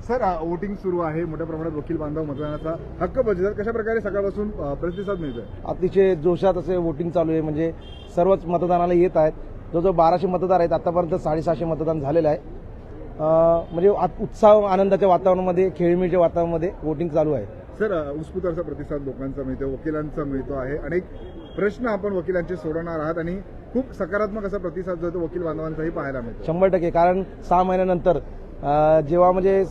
Sir voting सुरू आहे, मोठ्या प्रमाणात वकील बांधव मतदानाचा हक्क बजावतात, कशा प्रकारे सकाळपासून प्रतिसाद मिळतोय? अतिशय जोशात असे वोटिंग चालू आहे. म्हणजे सर्वच मतदानाला येत आहेत. जो 1200 मतदार आहेत, आतापर्यंत 650 मतदान झालेलं आहे. म्हणजे उत्साह आनंदाच्या वातावरणामध्ये, खेळीमेळीच्या वातावरणामध्ये वोटिंग चालू आहे. सर उत्स्फूर्त असा प्रतिसाद लोकांचा मिळतो, वकिलांचा मिळतो आहे. अनेक प्रश्न आपण वकिलांचे सोडवणार आहात आणि खूप सकारात्मक असा प्रतिसाद जो तो वकील बांधवांचाही पाहायला मिळतो. 100%. कारण 6 महिन्यानंतर जेव्हा म्हणजे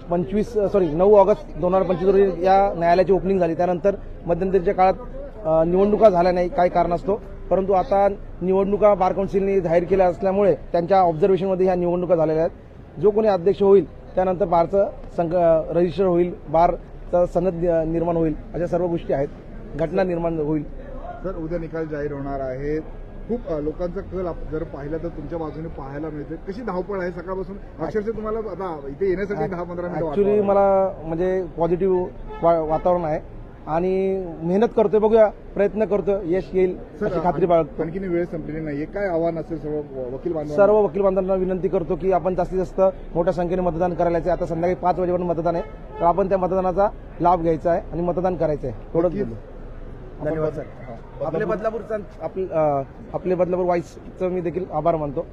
9 ऑगस्ट 2025 रोजी या न्यायालयाची ओपनिंग झाली, त्यानंतर मध्यंतरीच्या काळात निवडणुका झाल्या नाही काही कारणास्तव. परंतु आता निवडणुका बार काउन्सिलने जाहीर केल्या असल्यामुळे त्यांच्या ऑब्झर्वेशनमध्ये ह्या निवडणुका झालेल्या आहेत. जो कोणी अध्यक्ष होईल त्यानंतर बारचं रजिस्टर होईल, बारचा सनद निर्माण होईल, अशा सर्व गोष्टी आहेत. घटना निर्माण होईल. सर उद्या निकाल जाहीर होणार आहेत. खूप लोकांचा कल जर पाहिला तर तुमच्या बाजूने पाहायला मिळते. कशी धावपळ आहे सकाळपासून? अक्षरशः तुम्हाला आता इथे येण्यासाठी 10-15 मिनिटं ऍक्च्युली मला म्हणजे पॉझिटिव्ह वातावरण आहे आणि मेहनत करतोय, बघूया, प्रयत्न करतोय, यश येईल अशी खात्री बाळगतो. आणखी वेळ संपलेली नाहीये. काय आव्हान असेल सर्व वकील बांधवांना विनंती करतो की आपण जास्तीत जास्त मोठ्या संख्येने मतदान करायला आहे. आता संध्याकाळी 5 वाजेपर्यंत मतदान आहे, तर आपण त्या मतदानाचा लाभ घ्यायचा आहे आणि मतदान करायचं आहे. थोडं धन्यवाद सर. आपले बदलापूर वाईसचं मी देखील आभार मानतो.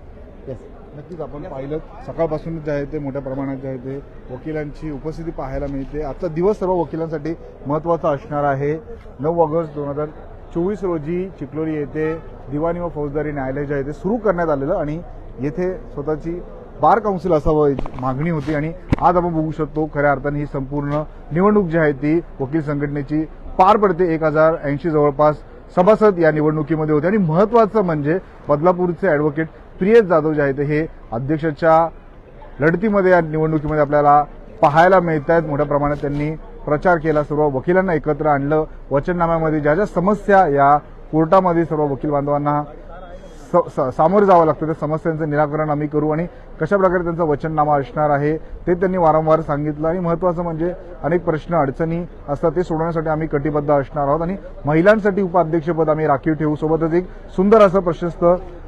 येस, नक्कीच आपण पाहिलं सकाळपासून जे आहे ते मोठ्या प्रमाणात जे आहे ते वकिलांची उपस्थिती पाहायला मिळते. आजचा दिवस सर्व वकिलांसाठी महत्त्वाचा असणार आहे. 9 ऑगस्ट 2024 रोजी चिखलोली येथे दिवाणी व फौजदारी न्यायालय जे आहे ते सुरू करण्यात आलेलं आणि येथे स्वतःची बार काउन्सिल असावं मागणी होती आणि आज आपण बघू शकतो खऱ्या अर्थाने ही संपूर्ण निवडणूक जी आहे ती वकील संघटनेची पार पडते. 1080 जवळपास सभासद या निवडणुकीमध्ये होते आणि महत्वाचं म्हणजे बदलापूरचे ॲडव्होकेट प्रियेश जाधव जे आहेत हे अध्यक्षाच्या लढतीमध्ये या निवडणुकीमध्ये आपल्याला पाहायला मिळत आहेत. मोठ्या प्रमाणात त्यांनी प्रचार केला, सर्व वकिलांना एकत्र आणलं. वचननाम्यामध्ये ज्या ज्या समस्या या कोर्टामध्ये सर्व वकील बांधवांना सामोरं जावं लागतं त्या समस्यांचं निराकरण आम्ही करू आणि कशा प्रकारे त्यांचा वचननामा असणार आहे ते त्यांनी वारंवार सांगितलं. आणि महत्त्वाचं म्हणजे अनेक प्रश्न अडचणी असतात ते सोडवण्यासाठी आम्ही कटिबद्ध असणार आहोत आणि महिलांसाठी उपाध्यक्षपद आम्ही राखीव ठेवू. सोबतच एक सुंदर असं प्रशस्त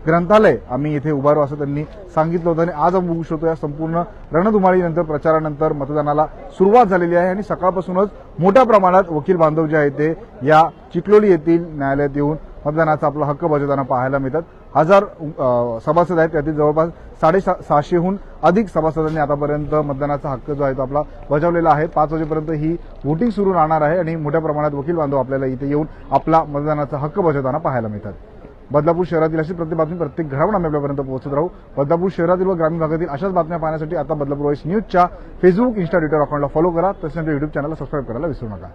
ग्रंथालय आम्ही इथे उभारू असं त्यांनी सांगितलं होतं. आणि आज आपण बघू शकतो या संपूर्ण रणधुमाळीनंतर, प्रचारानंतर मतदानाला सुरुवात झालेली आहे आणि सकाळपासूनच मोठ्या प्रमाणात वकील बांधव जे आहेत ते या चिखलोली येथील न्यायालयात येऊन मतदानाचा आपला हक्क बजावताना पाहायला मिळतात. 1000 सभासद आहेत, त्यातील जवळपास 650हून अधिक सभासदांनी आतापर्यंत मतदानाचा हक्क जो आहे तो आपला बजावलेला आहे. 5 वाजेपर्यंत ही वोटिंग सुरू राहणार आहे आणि मोठ्या प्रमाणात वकील बांधव आपल्याला इथे येऊन आपला मतदानाचा हक्क बजावताना पाहायला मिळतात. बदलापूर शहरातील अशी प्रत्येक बातमी, प्रत्येक घडामोड आम्ही आपल्यापर्यंत पोहोचत राहू. बदलापूर शहरातील व ग्रामीण भागातील अशाच बातम्या पाहण्यासाठी आता बदलापूर वॉइस न्यूजच्या फेसबुक, इंस्टा, ट्विटर अकाउंटला फॉलो करा. तसेच युट्यूब चॅनलला सबस्क्राईब करायला विसरू नका.